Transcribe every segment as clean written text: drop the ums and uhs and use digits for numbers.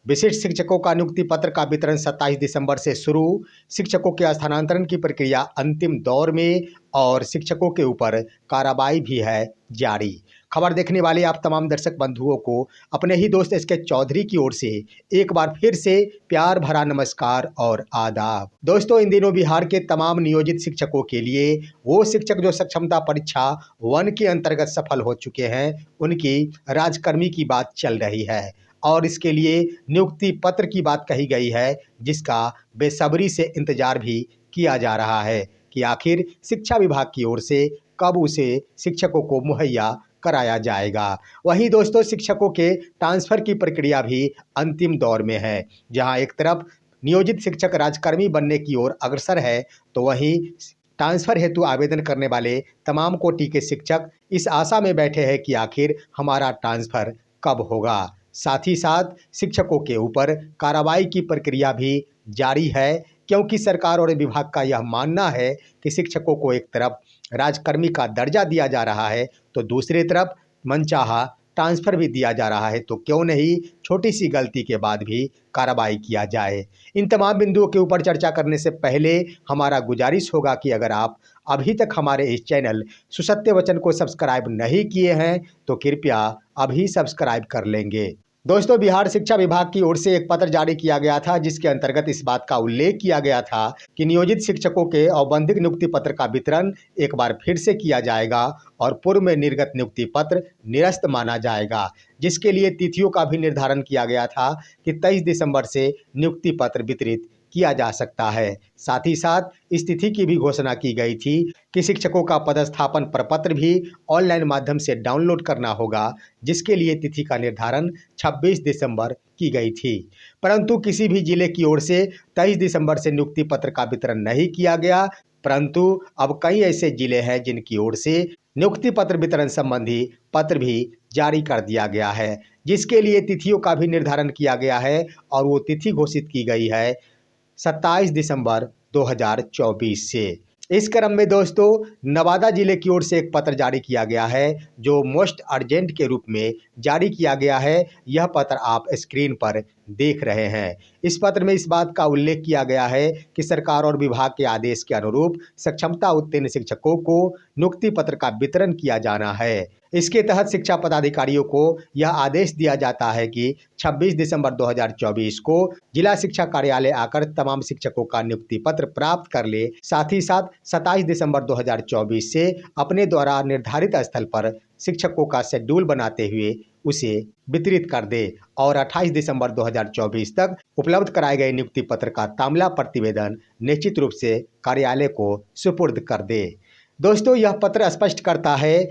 विशिष्ट शिक्षकों का नियुक्ति पत्र का वितरण 27 दिसंबर से शुरू। शिक्षकों के स्थानांतरण की प्रक्रिया अंतिम दौर में और शिक्षकों के ऊपर कार्रवाई भी है जारी। खबर देखने वाले आप तमाम दर्शक बंधुओं को अपने ही दोस्त एसके चौधरी की ओर से एक बार फिर से प्यार भरा नमस्कार और आदाब। दोस्तों, इन दिनों बिहार के तमाम नियोजित शिक्षकों के लिए वो शिक्षक जो सक्षमता परीक्षा 1 के अंतर्गत सफल हो चुके हैं, उनकी राजकर्मी की बात चल रही है और इसके लिए नियुक्ति पत्र की बात कही गई है, जिसका बेसब्री से इंतजार भी किया जा रहा है कि आखिर शिक्षा विभाग की ओर से कब उसे शिक्षकों को मुहैया कराया जाएगा। वहीं दोस्तों, शिक्षकों के ट्रांसफ़र की प्रक्रिया भी अंतिम दौर में है। जहां एक तरफ नियोजित शिक्षक राजकर्मी बनने की ओर अग्रसर है, तो वहीं ट्रांसफ़र हेतु आवेदन करने वाले तमाम कोटि के शिक्षक इस आशा में बैठे हैं कि आखिर हमारा ट्रांसफ़र कब होगा। साथ ही साथ शिक्षकों के ऊपर कार्रवाई की प्रक्रिया भी जारी है, क्योंकि सरकार और विभाग का यह मानना है कि शिक्षकों को एक तरफ राजकर्मी का दर्जा दिया जा रहा है, तो दूसरी तरफ मनचाहा ट्रांसफ़र भी दिया जा रहा है। तो क्यों नहीं छोटी सी गलती के बाद भी कार्रवाई किया जाए। इन तमाम बिंदुओं के ऊपर चर्चा करने से पहले हमारा गुजारिश होगा कि अगर आप अभी तक हमारे इस चैनल सुसत्य वचन को सब्सक्राइब नहीं किए हैं, तो कृपया अभी सब्सक्राइब कर लेंगे। दोस्तों, बिहार शिक्षा विभाग की ओर से एक पत्र जारी किया गया था, जिसके अंतर्गत इस बात का उल्लेख किया गया था कि नियोजित शिक्षकों के औपबंधिक नियुक्ति पत्र का वितरण एक बार फिर से किया जाएगा और पूर्व में निर्गत नियुक्ति पत्र निरस्त माना जाएगा, जिसके लिए तिथियों का भी निर्धारण किया गया था कि 23 दिसंबर से नियुक्ति पत्र वितरित किया जा सकता है। साथ ही साथ इस तिथि की भी घोषणा की गई थी कि शिक्षकों का पदस्थापन प्रपत्र भी ऑनलाइन माध्यम से डाउनलोड करना होगा, जिसके लिए तिथि का निर्धारण 26 दिसंबर की गई थी। परंतु किसी भी जिले की ओर से 23 दिसंबर से नियुक्ति पत्र का वितरण नहीं किया गया। परंतु अब कई ऐसे जिले हैं जिनकी ओर से नियुक्ति पत्र वितरण संबंधी पत्र भी जारी कर दिया गया है, जिसके लिए तिथियों का भी निर्धारण किया गया है और वो तिथि घोषित की गई है 27 दिसंबर 2024 से। इस क्रम में दोस्तों, नवादा जिले की ओर से एक पत्र जारी किया गया है, जो मोस्ट अर्जेंट के रूप में जारी किया गया है। यह पत्र आप स्क्रीन पर देख रहे हैं। इस पत्र में इस बात का उल्लेख किया गया है कि सरकार और विभाग के आदेश के अनुरूप सक्षमता उत्तीर्ण शिक्षकों को नियुक्ति पत्र का वितरण किया जाना है। इसके तहत शिक्षा पदाधिकारियों को यह आदेश दिया जाता है कि 26 दिसंबर 2024 को जिला शिक्षा कार्यालय आकर तमाम शिक्षकों का नियुक्ति पत्र प्राप्त कर ले। साथ ही साथ 27 दिसंबर 2024 से अपने द्वारा निर्धारित स्थल पर शिक्षकों का शेड्यूल बनाते हुए उसे वितरित कर दे और 28 दिसंबर 2024 तक उपलब्ध कराए गए नियुक्ति पत्र का तांबला प्रतिवेदन निश्चित रूप से कार्यालय को सुपुर्द कर दे। दोस्तों, यह पत्र स्पष्ट करता है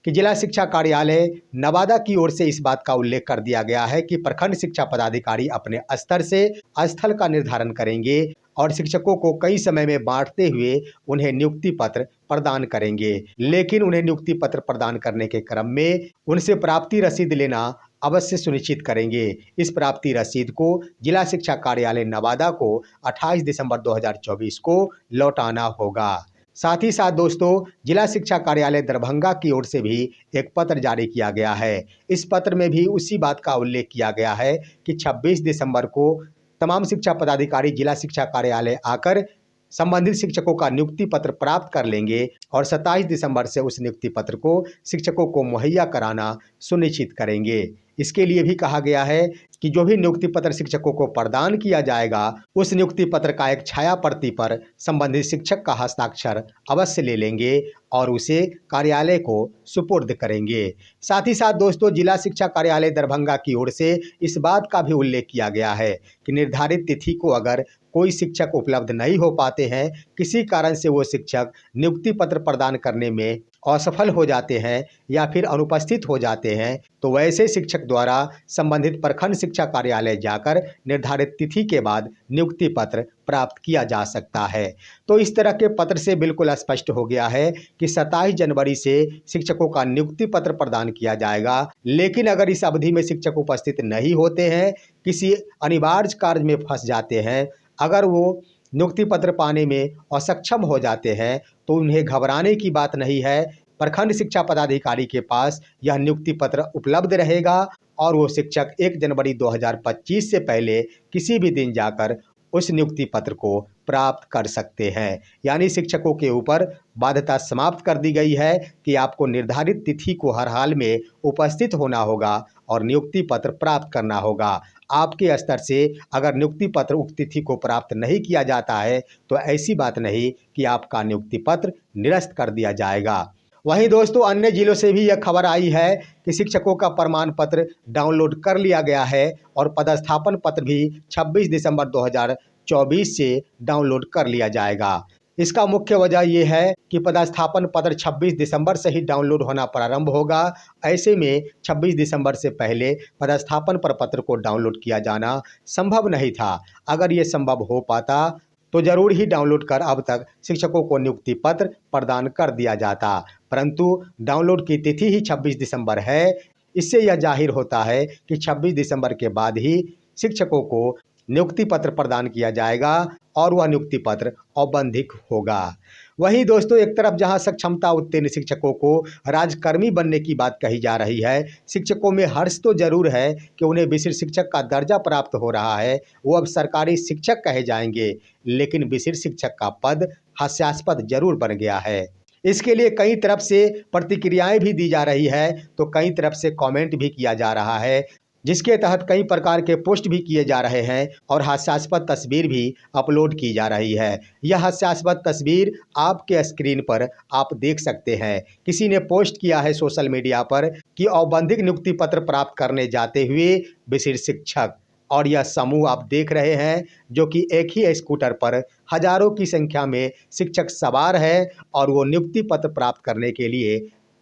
कि जिला शिक्षा कार्यालय नवादा की ओर से इस बात का उल्लेख कर दिया गया है कि प्रखंड शिक्षा पदाधिकारी अपने स्तर से स्थल का निर्धारण करेंगे और शिक्षकों को कई समय में बांटते हुए उन्हें नियुक्ति पत्र प्रदान करेंगे। लेकिन उन्हें नियुक्ति पत्र प्रदान करने के क्रम में उनसे प्राप्ति रसीद लेना अवश्य सुनिश्चित करेंगे। इस प्राप्ति रसीद को जिला शिक्षा कार्यालय नवादा को 28 दिसंबर 2024 को लौटाना होगा। साथ ही साथ दोस्तों, जिला शिक्षा कार्यालय दरभंगा की ओर से भी एक पत्र जारी किया गया है। इस पत्र में भी उसी बात का उल्लेख किया गया है कि 26 दिसंबर को तमाम शिक्षा पदाधिकारी जिला शिक्षा कार्यालय आकर संबंधित शिक्षकों का नियुक्ति पत्र प्राप्त कर लेंगे और 27 दिसंबर से उस नियुक्ति पत्र को शिक्षकों को मुहैया कराना सुनिश्चित करेंगे। इसके लिए भी कहा गया है कि जो भी नियुक्ति पत्र शिक्षकों को प्रदान किया जाएगा, उस नियुक्ति पत्र का एक छाया प्रति पर संबंधित शिक्षक का हस्ताक्षर अवश्य ले लेंगे और उसे कार्यालय को सुपुर्द करेंगे। साथ ही साथ दोस्तों, जिला शिक्षा कार्यालय दरभंगा की ओर से इस बात का भी उल्लेख किया गया है कि निर्धारित तिथि को अगर कोई शिक्षक उपलब्ध नहीं हो पाते हैं, किसी कारण से वो शिक्षक नियुक्ति पत्र प्रदान करने में असफल हो जाते हैं या फिर अनुपस्थित हो जाते हैं, तो वैसे शिक्षक द्वारा संबंधित प्रखंड शिक्षा कार्यालय जाकर निर्धारित तिथि के बाद नियुक्ति पत्र प्राप्त किया जा सकता है। तो इस तरह के पत्र से बिल्कुल स्पष्ट हो गया है कि 27 जनवरी से शिक्षकों का नियुक्ति पत्र प्रदान किया जाएगा। लेकिन अगर इस अवधि में शिक्षक उपस्थित नहीं होते हैं, किसी अनिवार्य कार्य में फंस जाते हैं, अगर वो नियुक्ति पत्र पाने में असक्षम हो जाते हैं, तो उन्हें घबराने की बात नहीं है। प्रखंड शिक्षा पदाधिकारी के पास यह नियुक्ति पत्र उपलब्ध रहेगा और वो शिक्षक 1 जनवरी 2025 से पहले किसी भी दिन जाकर उस नियुक्ति पत्र को प्राप्त कर सकते हैं। यानी शिक्षकों के ऊपर बाध्यता समाप्त कर दी गई है कि आपको निर्धारित तिथि को हर हाल में उपस्थित होना होगा और नियुक्ति पत्र प्राप्त करना होगा। आपके स्तर से अगर नियुक्ति पत्र उक्त तिथि को प्राप्त नहीं किया जाता है तो ऐसी बात नहीं कि आपका नियुक्ति पत्र निरस्त कर दिया जाएगा। वहीं दोस्तों अन्य जिलों से भी यह खबर आई है कि शिक्षकों का प्रमाण पत्र डाउनलोड कर लिया गया है और पदस्थापन पत्र भी 26 दिसंबर 2024 से डाउनलोड कर लिया जाएगा। इसका मुख्य वजह यह है कि पदस्थापन पत्र 26 दिसंबर से ही डाउनलोड होना प्रारंभ होगा। ऐसे में 26 दिसंबर से पहले पदस्थापन प्रपत्र को डाउनलोड किया जाना संभव नहीं था। अगर ये संभव हो पाता तो जरूर ही डाउनलोड कर अब तक शिक्षकों को नियुक्ति पत्र प्रदान कर दिया जाता, परंतु डाउनलोड की तिथि ही 26 दिसंबर है। इससे यह जाहिर होता है कि 26 दिसंबर के बाद ही शिक्षकों को नियुक्ति पत्र प्रदान किया जाएगा और वह नियुक्ति पत्र औपबंधिक होगा। वहीं दोस्तों एक तरफ जहां सक्षमता उत्तीर्ण शिक्षकों को राजकर्मी बनने की बात कही जा रही है, शिक्षकों में हर्ष तो जरूर है कि उन्हें विशिष्ट शिक्षक का दर्जा प्राप्त हो रहा है, वो अब सरकारी शिक्षक कहे जाएंगे, लेकिन विशिष्ट शिक्षक का पद हास्यास्पद जरूर बन गया है। इसके लिए कई तरफ से प्रतिक्रियाएं भी दी जा रही है तो कई तरफ से कमेंट भी किया जा रहा है, जिसके तहत कई प्रकार के पोस्ट भी किए जा रहे हैं और हास्यास्पद तस्वीर भी अपलोड की जा रही है। यह हास्यास्पद तस्वीर आपके स्क्रीन पर आप देख सकते हैं। किसी ने पोस्ट किया है सोशल मीडिया पर कि औपबंधिक नियुक्ति पत्र प्राप्त करने जाते हुए विशिष्ट शिक्षक, और यह समूह आप देख रहे हैं जो कि एक ही स्कूटर पर हजारों की संख्या में शिक्षक सवार है और वो नियुक्ति पत्र प्राप्त करने के लिए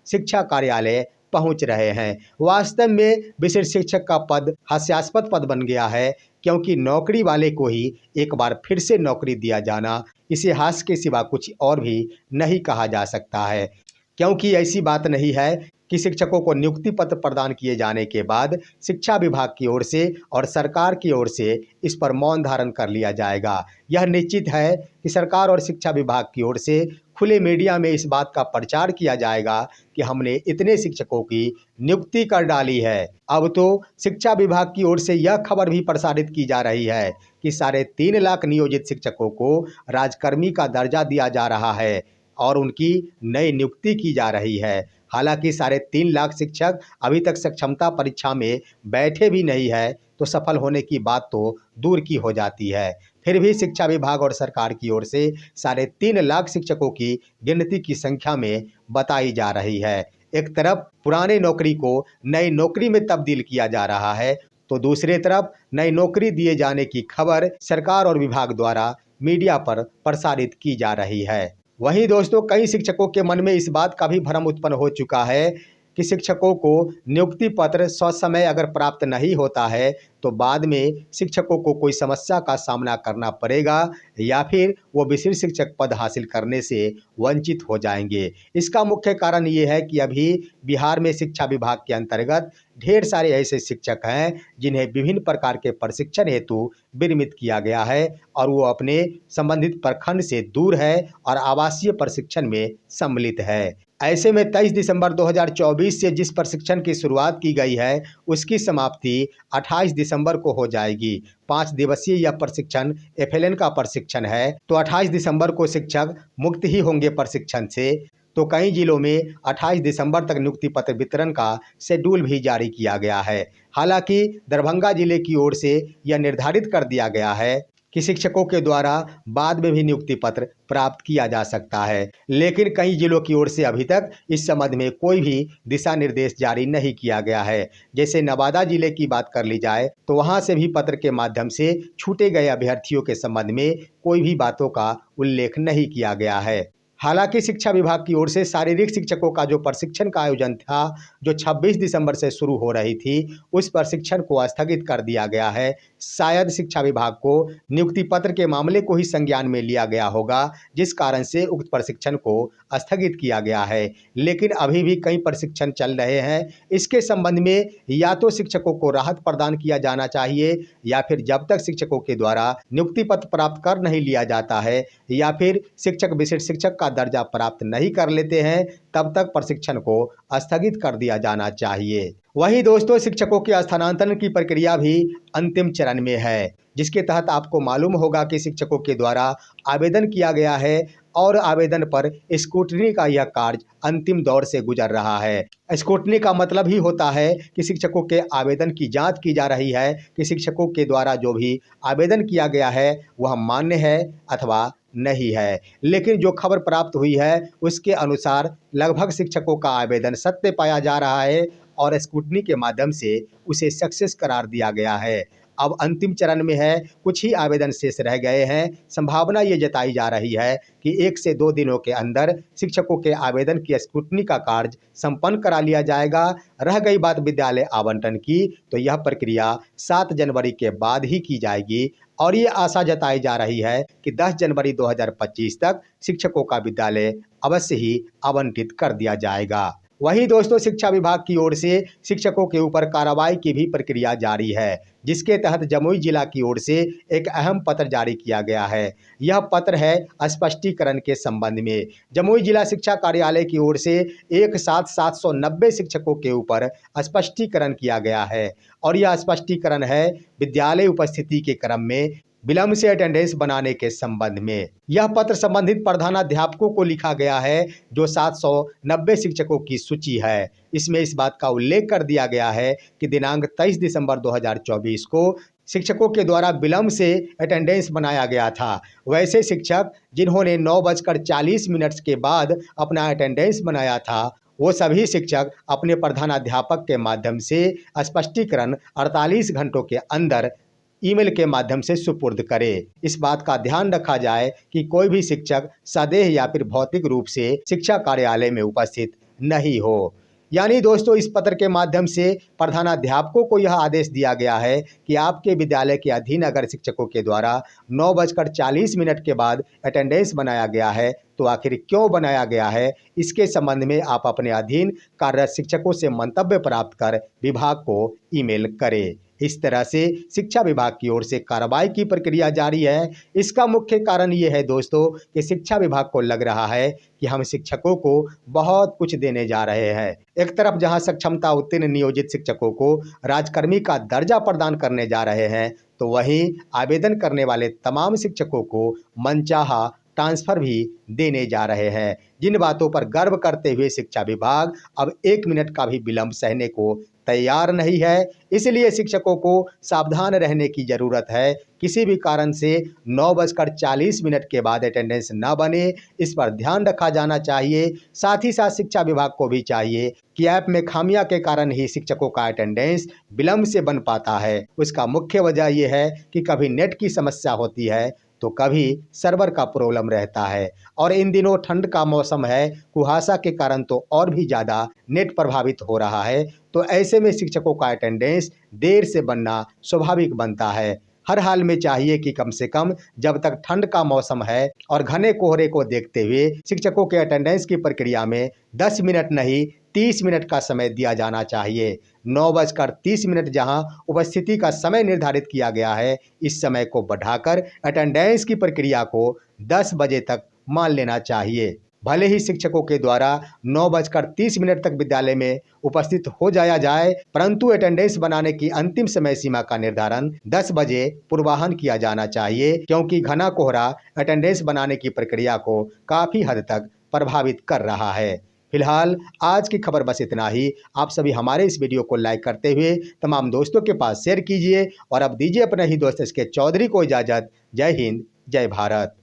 शिक्षा कार्यालय पहुंच रहे हैं। वास्तव में विशिष्ट शिक्षक का पद हास्यास्पद पद बन गया है, क्योंकि नौकरी वाले को ही एक बार फिर से नौकरी दिया जाना इसे हास्य के सिवा कुछ और भी नहीं कहा जा सकता है। क्योंकि ऐसी बात नहीं है कि शिक्षकों को नियुक्ति पत्र प्रदान किए जाने के बाद शिक्षा विभाग की ओर से और सरकार की ओर से इस पर मौन धारण कर लिया जाएगा। यह निश्चित है कि सरकार और शिक्षा विभाग की ओर से खुले मीडिया में इस बात का प्रचार किया जाएगा कि हमने इतने शिक्षकों की नियुक्ति कर डाली है। अब तो शिक्षा विभाग की ओर से यह खबर भी प्रसारित की जा रही है कि 3.5 लाख नियोजित शिक्षकों को राजकर्मी का दर्जा दिया जा रहा है और उनकी नई नियुक्ति की जा रही है। हालांकि 3.5 लाख शिक्षक अभी तक सक्षमता परीक्षा में बैठे भी नहीं है तो सफल होने की बात तो दूर की हो जाती है। फिर भी शिक्षा विभाग और सरकार की ओर से 3.5 लाख शिक्षकों की गिनती की संख्या में बताई जा रही है। एक तरफ पुराने नौकरी को नई नौकरी में तब्दील किया जा रहा है तो दूसरी तरफ नई नौकरी दिए जाने की खबर सरकार और विभाग द्वारा मीडिया पर प्रसारित की जा रही है। वहीं दोस्तों कई शिक्षकों के मन में इस बात का भी भ्रम उत्पन्न हो चुका है कि शिक्षकों को नियुक्ति पत्र ससमय अगर प्राप्त नहीं होता है तो बाद में शिक्षकों को कोई समस्या का सामना करना पड़ेगा या फिर वो विशिष्ट शिक्षक पद हासिल करने से वंचित हो जाएंगे। इसका मुख्य कारण ये है कि अभी बिहार में शिक्षा विभाग के अंतर्गत ढेर सारे ऐसे शिक्षक हैं जिन्हें विभिन्न प्रकार के प्रशिक्षण हेतु विनियमित किया गया है और वो अपने संबंधित प्रखंड से दूर है और आवासीय प्रशिक्षण में सम्मिलित है। ऐसे में 23 दिसंबर 2024 से जिस प्रशिक्षण की शुरुआत की गई है उसकी समाप्ति 28 दिसंबर को हो जाएगी। 5 दिवसीय यह प्रशिक्षण FLN का प्रशिक्षण है तो 28 दिसंबर को शिक्षक मुक्त ही होंगे प्रशिक्षण से। तो कई जिलों में 28 दिसंबर तक नियुक्ति पत्र वितरण का शेड्यूल भी जारी किया गया है। हालांकि दरभंगा जिले की ओर से यह निर्धारित कर दिया गया है कि शिक्षकों के द्वारा बाद में भी नियुक्ति पत्र प्राप्त किया जा सकता है, लेकिन कई जिलों की ओर से अभी तक इस संबंध में कोई भी दिशा निर्देश जारी नहीं किया गया है। जैसे नवादा जिले की बात कर ली जाए तो वहां से भी पत्र के माध्यम से छूटे गए अभ्यर्थियों के संबंध में कोई भी बातों का उल्लेख नहीं किया गया है। हालांकि शिक्षा विभाग की ओर से शारीरिक शिक्षकों का जो प्रशिक्षण का आयोजन था जो 26 दिसंबर से शुरू हो रही थी उस प्रशिक्षण को स्थगित कर दिया गया है। शायद शिक्षा विभाग को नियुक्ति पत्र के मामले को ही संज्ञान में लिया गया होगा जिस कारण से उक्त प्रशिक्षण को स्थगित किया गया है, लेकिन अभी भी कई प्रशिक्षण चल रहे हैं। इसके संबंध में या तो शिक्षकों को राहत प्रदान किया जाना चाहिए या फिर जब तक शिक्षकों के द्वारा नियुक्ति पत्र प्राप्त कर नहीं लिया जाता है या फिर शिक्षक विशिष्ट शिक्षक का का दर्जा प्राप्त नहीं कर लेते हैं तब तक प्रशिक्षण को स्थगित कर दिया जाना चाहिए। वहीं दोस्तों, शिक्षकों के स्थानांतरण की प्रक्रिया भी अंतिम चरण में है, जिसके तहत आपको मालूम होगा कि शिक्षकों के द्वारा आवेदन किया गया है और आवेदन पर स्क्रूटनी का यह कार्य अंतिम दौर से गुजर रहा है। स्क्रूटनी का मतलब ही होता है कि शिक्षकों के आवेदन की जांच की जा रही है कि शिक्षकों के द्वारा जो भी आवेदन किया गया है वह मान्य है अथवा नहीं है। लेकिन जो खबर प्राप्त हुई है उसके अनुसार लगभग शिक्षकों का आवेदन सत्य पाया जा रहा है और स्क्रूटनी के माध्यम से उसे सक्सेस करार दिया गया है। अब अंतिम चरण में है, कुछ ही आवेदन शेष रह गए हैं। संभावना ये जताई जा रही है कि 1 से 2 दिनों के अंदर शिक्षकों के आवेदन की स्क्रूटनी का कार्य संपन्न करा लिया जाएगा। रह गई बात विद्यालय आवंटन की, तो यह प्रक्रिया 7 जनवरी के बाद ही की जाएगी और ये आशा जताई जा रही है कि 10 जनवरी 2025 तक शिक्षकों का विद्यालय अवश्य ही आवंटित कर दिया जाएगा। वहीं दोस्तों, शिक्षा विभाग की ओर से शिक्षकों के ऊपर कार्रवाई की भी प्रक्रिया जारी है, जिसके तहत जमुई जिला की ओर से एक अहम पत्र जारी किया गया है। यह पत्र है स्पष्टीकरण के संबंध में। जमुई जिला शिक्षा कार्यालय की ओर से एक साथ 790 शिक्षकों के ऊपर स्पष्टीकरण किया गया है और यह स्पष्टीकरण है विद्यालय उपस्थिति के क्रम में विलंब से अटेंडेंस बनाने के संबंध में। यह पत्र संबंधित प्रधानाध्यापकों को लिखा गया है, जो 790 शिक्षकों की सूची है। इसमें इस बात का उल्लेख कर दिया गया है कि दिनांक 23 दिसंबर 2024 को शिक्षकों के द्वारा विलंब से अटेंडेंस बनाया गया था। वैसे शिक्षक जिन्होंने 9:40 के बाद अपना अटेंडेंस बनाया था, वो सभी शिक्षक अपने प्रधानाध्यापक के माध्यम से स्पष्टीकरण 48 घंटों के अंदर ईमेल के माध्यम से सुपुर्द करे। इस बात का ध्यान रखा जाए कि कोई भी शिक्षक सदेह या फिर भौतिक रूप से शिक्षा कार्यालय में उपस्थित नहीं हो। यानी दोस्तों, इस पत्र के माध्यम से प्रधानाध्यापकों को यह आदेश दिया गया है कि आपके विद्यालय के अधीन अगर शिक्षकों के द्वारा 9:40 के बाद अटेंडेंस बनाया गया है तो आखिर क्यों बनाया गया है, इसके संबंध में आप अपने अधीन कार्यरत शिक्षकों से मंतव्य प्राप्त कर विभाग को ईमेल करें। इस तरह से शिक्षा विभाग की ओर से कार्रवाई की प्रक्रिया जारी है। इसका मुख्य कारण ये है दोस्तों कि शिक्षा विभाग को लग रहा है कि हम शिक्षकों को बहुत कुछ देने जा रहे हैं। एक तरफ जहां सक्षमता उत्तीर्ण नियोजित शिक्षकों को राजकर्मी का दर्जा प्रदान करने जा रहे हैं, तो वहीं आवेदन करने वाले तमाम शिक्षकों को मनचाहा ट्रांसफ़र भी देने जा रहे हैं। जिन बातों पर गर्व करते हुए शिक्षा विभाग अब 1 मिनट का भी विलंब सहने को तैयार नहीं है। इसलिए शिक्षकों को सावधान रहने की ज़रूरत है। किसी भी कारण से 9:40 के बाद अटेंडेंस न बने, इस पर ध्यान रखा जाना चाहिए। साथ ही साथ शिक्षा विभाग को भी चाहिए कि ऐप में खामियां के कारण ही शिक्षकों का अटेंडेंस विलंब से बन पाता है। उसका मुख्य वजह यह है कि कभी नेट की समस्या होती है तो कभी सर्वर का प्रॉब्लम रहता है और इन दिनों ठंड का मौसम है, कुहासा के कारण तो और भी ज़्यादा नेट प्रभावित हो रहा है। तो ऐसे में शिक्षकों का अटेंडेंस देर से बनना स्वाभाविक बनता है। हर हाल में चाहिए कि कम से कम जब तक ठंड का मौसम है और घने कोहरे को देखते हुए शिक्षकों के अटेंडेंस की प्रक्रिया में 10 मिनट नहीं 30 मिनट का समय दिया जाना चाहिए। 9:30 जहां उपस्थिति का समय निर्धारित किया गया है, इस समय को बढ़ाकर अटेंडेंस की प्रक्रिया को 10 बजे तक मान लेना चाहिए। भले ही शिक्षकों के द्वारा 9:30 तक विद्यालय में उपस्थित हो जाया जाए, परंतु अटेंडेंस बनाने की अंतिम समय सीमा का निर्धारण 10 बजे पूर्वाह्न किया जाना चाहिए, क्योंकि घना कोहरा अटेंडेंस बनाने की प्रक्रिया को काफ़ी हद तक प्रभावित कर रहा है। फिलहाल आज की खबर बस इतना ही। आप सभी हमारे इस वीडियो को लाइक करते हुए तमाम दोस्तों के पास शेयर कीजिए और अब दीजिए अपने ही दोस्त SK चौधरी को इजाज़त। जय हिंद, जय भारत।